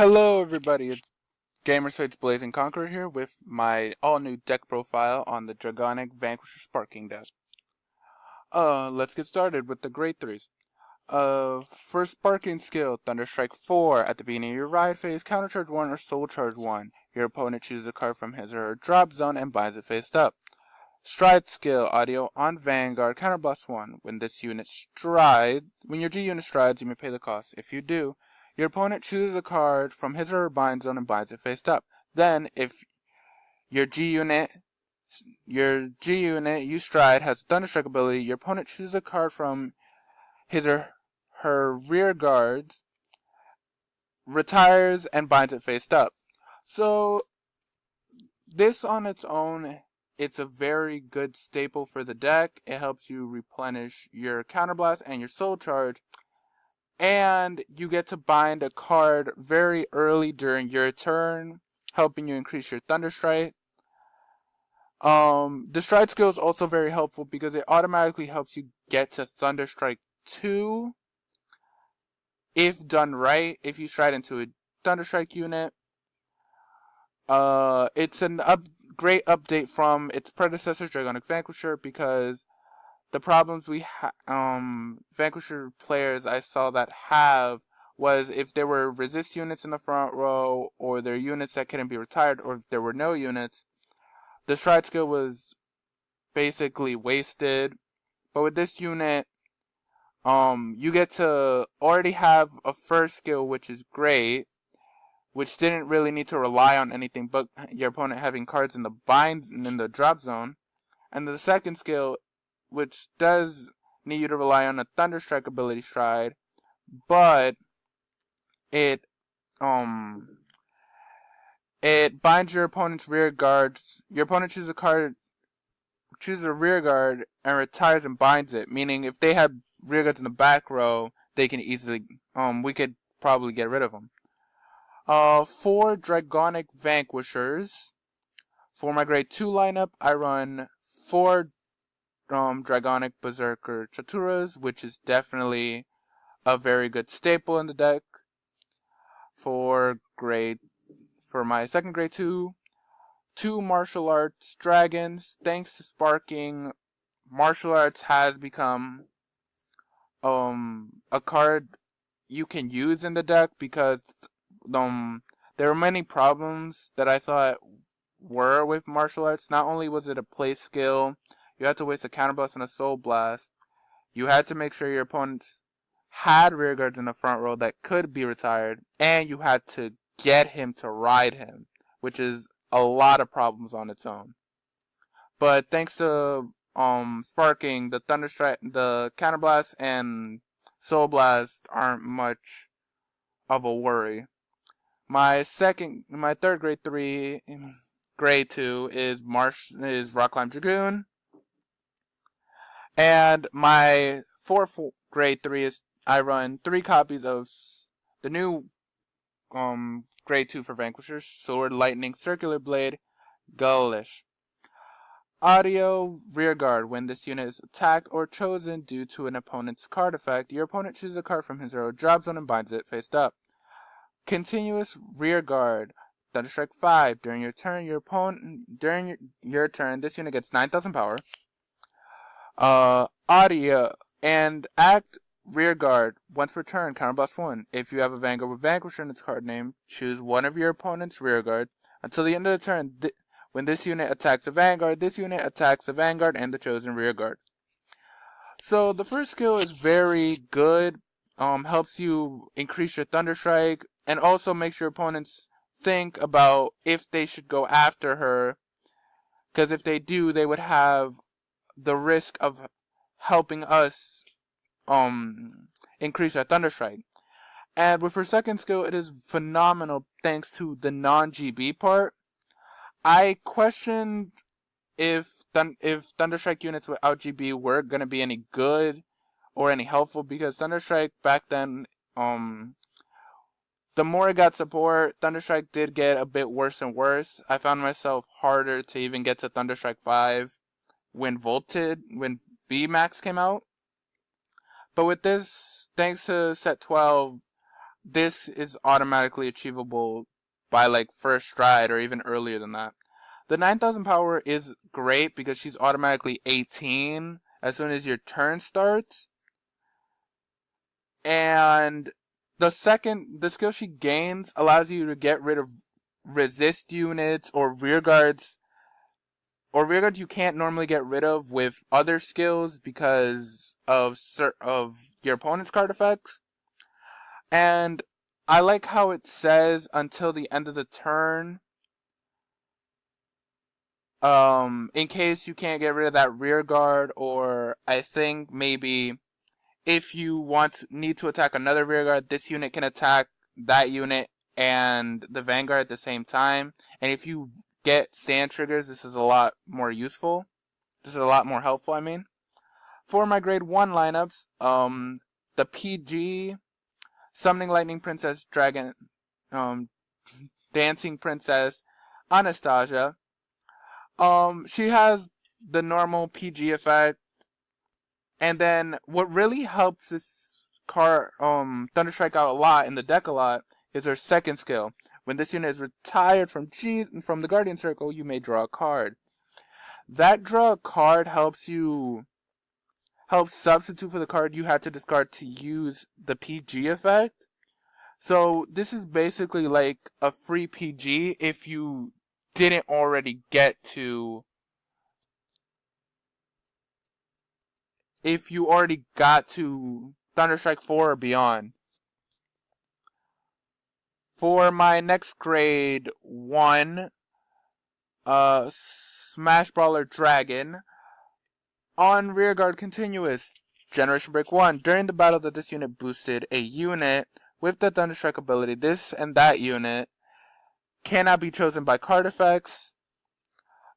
Hello everybody, it's Gamersites Blazing Conqueror here with my all-new deck profile on the Dragonic Vanquisher Sparking deck. Let's get started with the grade 3s. For Sparking skill, Thunderstrike 4. At the beginning of your ride phase, Countercharge 1 or Soul Charge 1. Your opponent chooses a card from his or her drop zone and binds it face up. Stride skill, audio on Vanguard, Counterblast 1. When your G unit strides, you may pay the cost. If you do, your opponent chooses a card from his or her bind zone and binds it face up. Then, if your G unit you stride has a Thunderstrike ability, your opponent chooses a card from his or her rear guards, retires, and binds it face up. So, this on its own, it's a very good staple for the deck. It helps you replenish your Counterblast and your Soul Charge. And you get to bind a card very early during your turn, helping you increase your Thunderstrike. The Stride skill is also very helpful because it automatically helps you get to Thunderstrike 2 if done right, if you stride into a Thunderstrike unit. It's a great update from its predecessor, Dragonic Vanquisher, because the problems Vanquisher players I saw that have was if there were resist units in the front row, or there are units that couldn't be retired, or if there were no units, the stride skill was basically wasted. But with this unit, you get to already have a first skill, which is great, which didn't really need to rely on anything but your opponent having cards in the binds and in the drop zone. And the second skill, which does need you to rely on a Thunderstrike ability stride, but it binds your opponent's rear guards. Your opponent chooses a rear guard and retires and binds it, meaning if they have rear guards in the back row, they can easily we could probably get rid of them. For Dragonic Vanquishers, for my grade 2 lineup, I run 4 Dragonic Berserker Chaturas, which is definitely a very good staple in the deck. For my second grade 2, 2 Martial Arts Dragons. Thanks to Sparking, Martial Arts has become a card you can use in the deck because there were many problems that I thought were with Martial Arts. Not only was it a play skill, you had to waste a Counterblast and a Soul Blast. You had to make sure your opponents had rear guards in the front row that could be retired, and you had to get him to ride him, which is a lot of problems on its own. But thanks to Sparking, the Thunderstrike, the Counterblast, and Soul Blast aren't much of a worry. My third grade 3, grade 2 is Rock Climb Dragoon. And my fourth grade 3 is I run 3 copies of the new grade 2 for Vanquishers, Sword, Lightning, Circular Blade, Gullish. Audio Rearguard. When this unit is attacked or chosen due to an opponent's card effect, your opponent chooses a card from his or her drop zone and binds it face up. Continuous Rearguard. Thunderstrike 5. During your turn, this unit gets 9,000 power. Audio and Act Rearguard. Once per turn, Counterblast 1. If you have a Vanguard with Vanquisher in its card name, choose one of your opponent's Rearguard. Until the end of the turn, when this unit attacks a Vanguard, this unit attacks the Vanguard and the chosen Rearguard. So the first skill is very good. Helps you increase your Thunderstrike, and also makes your opponents think about if they should go after her. Because if they do, they would have the risk of helping us increase our Thunderstrike. And with her second skill, it is phenomenal thanks to the non-GB part. I questioned if Thunderstrike units without GB were going to be any good or any helpful, because Thunderstrike back then, the more it got support, Thunderstrike did get a bit worse and worse. I found myself harder to even get to Thunderstrike 5 when VMAX came out. But with this, thanks to set 12, this is automatically achievable by like first stride or even earlier than that. The 9,000 power is great because she's automatically 18 as soon as your turn starts. And the skill she gains allows you to get rid of resist units or rear guards you can't normally get rid of with other skills because of your opponent's card effects. And I like how it says until the end of the turn. In case you can't get rid of that rear guard, or I think maybe if you need to attack another rear guard, this unit can attack that unit and the Vanguard at the same time. And if you get stand triggers, this is a lot more useful. This is a lot more helpful, I mean. For my grade 1 lineups, the PG, Summoning Lightning Princess, Dragon, Dancing Princess, Anastasia. She has the normal PG effect. And then what really helps this card, Thunderstrike out a lot in the deck a lot is her second skill. When this unit is retired from the Guardian Circle, you may draw a card. That draw a card helps substitute for the card you had to discard to use the PG effect. So this is basically like a free PG if you didn't already get to... if you already got to Thunderstrike 4 or beyond. For my next grade 1, Smash Brawler Dragon, on Rearguard Continuous, Generation Break 1, during the battle that this unit boosted a unit with the Thunderstrike ability, this and that unit cannot be chosen by card effects.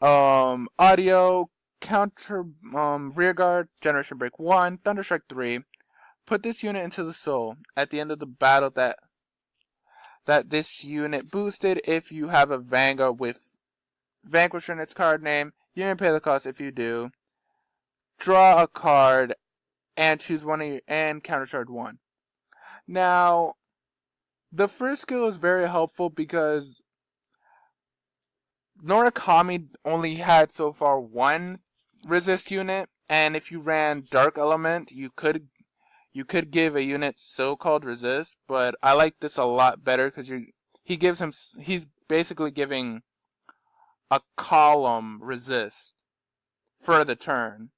Audio, counter, Rearguard, Generation Break 1, Thunderstrike 3, put this unit into the soul at the end of the battle that this unit boosted. If you have a Vanguard with Vanquisher in its card name, you may pay the cost. If you do, draw a card and choose one of and countercharge 1. Now, the first skill is very helpful because Norakami only had so far one resist unit, and if you ran Dark Element, you could give a unit so-called resist, but I like this a lot better because he's basically giving a column resist for the turn.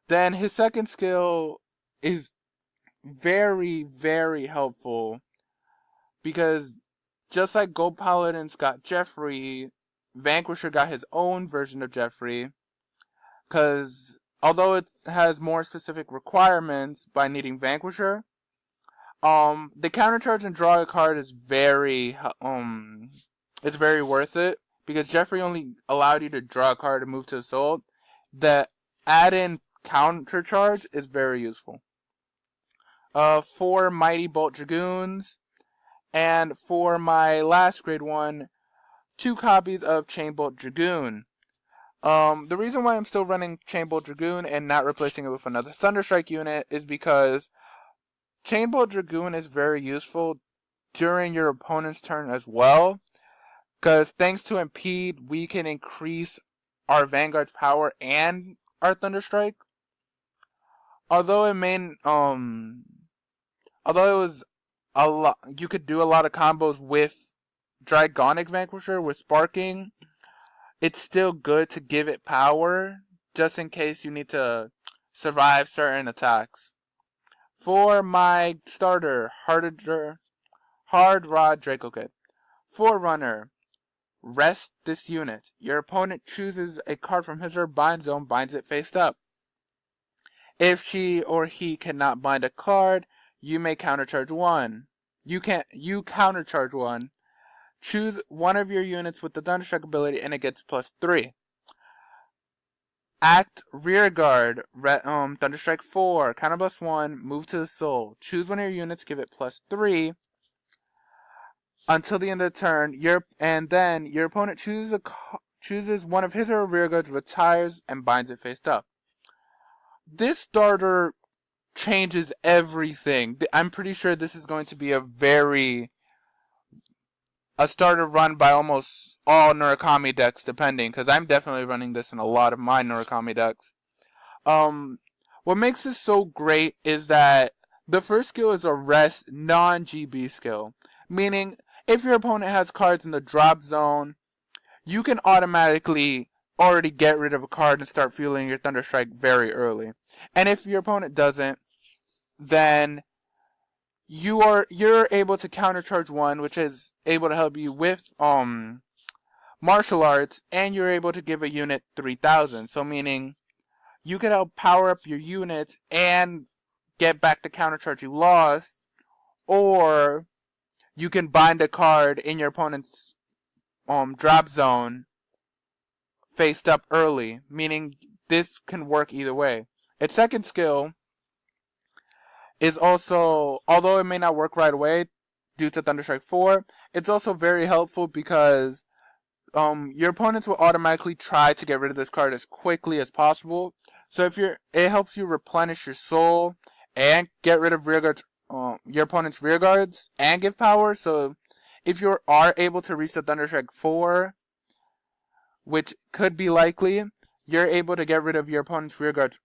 Then his second skill is very, very helpful because just like Gold Paladins got Jeffrey, Vanquisher got his own version of Jeffrey, because although it has more specific requirements by needing Vanquisher, the countercharge and draw a card is very worth it because Jeffrey only allowed you to draw a card and move to the soul. The add-in countercharge is very useful. 4 Mighty Bolt Dragoons, and for my last grade 1, 2 copies of Chain Bolt Dragoon. The reason why I'm still running Chain Bolt Dragoon and not replacing it with another Thunderstrike unit is because Chain Bolt Dragoon is very useful during your opponent's turn as well. Because thanks to Impede, we can increase our Vanguard's power and our Thunderstrike. Although it was a lot, you could do a lot of combos with Dragonic Vanquisher with Sparking. It's still good to give it power, just in case you need to survive certain attacks. For my starter, Hard Rod Draco Kid. Forerunner, rest this unit. Your opponent chooses a card from his or her bind zone, binds it face up. If she or he cannot bind a card, you may countercharge 1. You countercharge 1. Choose one of your units with the Thunderstrike ability and it gets +3. Act Rearguard, Thunderstrike 4, counter +1, move to the soul. Choose one of your units, give it +3 until the end of the turn. And then your opponent chooses one of his or her rearguards, retires, and binds it face up. This starter changes everything. I'm pretty sure this is going to be a starter run by almost all Murakami decks, depending, because I'm definitely running this in a lot of my Murakami decks. What makes this so great is that the first skill is a rest non-GB skill, meaning if your opponent has cards in the drop zone, you can automatically already get rid of a card and start fueling your Thunderstrike very early. And if your opponent doesn't, then you're able to countercharge one, which is able to help you with martial arts, and you're able to give a unit 3,000. So meaning you can help power up your units and get back the countercharge you lost, or you can bind a card in your opponent's drop zone faced up early, meaning this can work either way. Its second skill is also, although it may not work right away due to Thunderstrike 4, it's also very helpful because your opponents will automatically try to get rid of this card as quickly as possible. So it helps you replenish your soul and get rid of your opponent's rear guards and give power. So if you are able to reach the Thunderstrike 4, which could be likely, you're able to get rid of your opponent's rear guards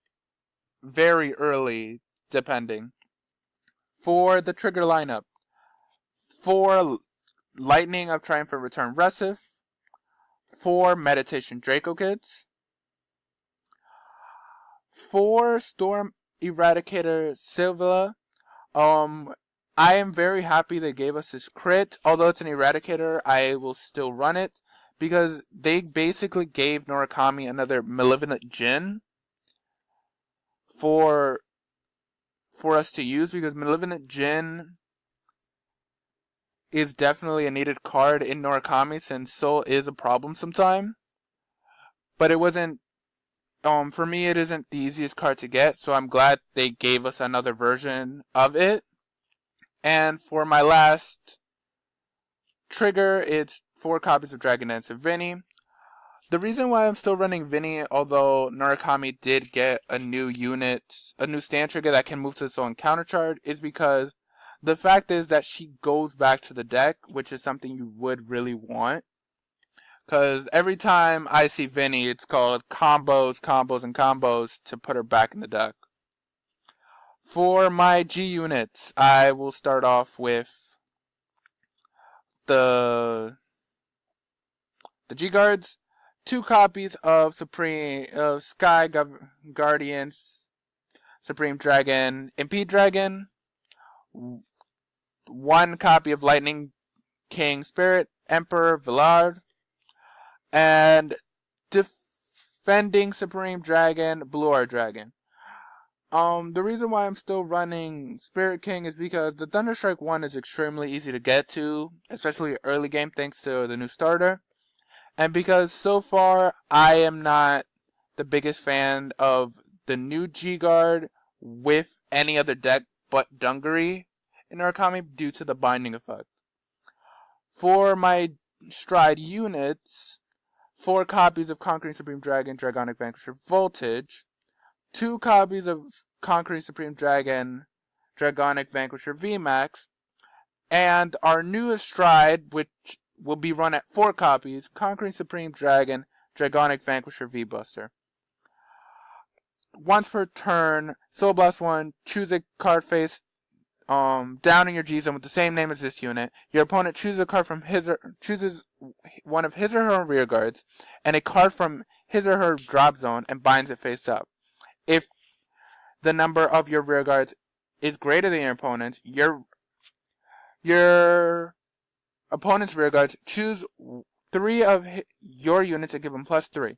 very early, depending. For the trigger lineup, for Lightning of Triumphant Return Resif, for Meditation Draco Kids, for Storm Eradicator Sylvia. I am very happy they gave us this crit. Although it's an Eradicator, I will still run it because they basically gave Murakami another Malevolent Djinn for us to use, because Malevolent Djinn is definitely a needed card in Murakami since Soul is a problem sometime. But it wasn't, for me it isn't the easiest card to get, so I'm glad they gave us another version of it. And for my last trigger, it's 4 copies of Dragon Dance of Vinny. The reason why I'm still running Vinny, although Murakami did get a new stand trigger that can move to its own countercharge, is because the fact is that she goes back to the deck, which is something you would really want. Because every time I see Vinny, it's called combos, combos, and combos to put her back in the deck. For my G units, I will start off with the G guards. 2 copies of Sky Guardians, Supreme Dragon, Impede Dragon. 1 copy of Lightning King Spirit, Emperor Villard. And Defending Supreme Dragon, Blue Art Dragon. The reason why I'm still running Spirit King is because the Thunderstrike 1 is extremely easy to get to, especially early game thanks to the new starter. And because so far I am not the biggest fan of the new G-Guard with any other deck but Dungaree in Murakami due to the binding effect. For my Stride units, 4 copies of Conquering Supreme Dragon, Dragonic Vanquisher Voltage, 2 copies of Conquering Supreme Dragon, Dragonic Vanquisher VMAX, and our newest Stride, which will be run at 4 copies, Conquering Supreme Dragon, Dragonic Vanquisher V-Buster. Once per turn, Soul Blast 1, choose a card face down in your G zone with the same name as this unit. Your opponent chooses a card from chooses one of his or her rear guards and a card from his or her drop zone and binds it face up. If the number of your rear guards is greater than your opponent's, your opponent's rear guards, choose 3 of your units and give them +3.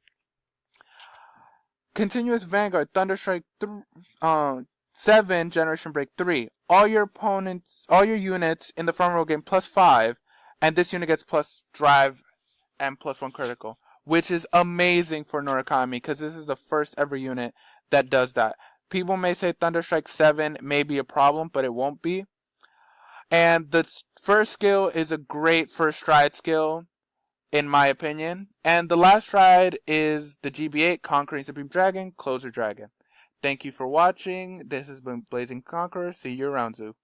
Continuous Vanguard, Thunderstrike 7, Generation Break 3. All your units in the front row gain +5, and this unit gets plus drive and +1 critical, which is amazing for Murakami because this is the first ever unit that does that. People may say Thunderstrike 7 may be a problem, but it won't be. And the first skill is a great first stride skill, in my opinion. And the last stride is the GB8, Conquering Supreme Dragon, Closer Dragon. Thank you for watching. This has been Blazing Conqueror. See you around, Zoo.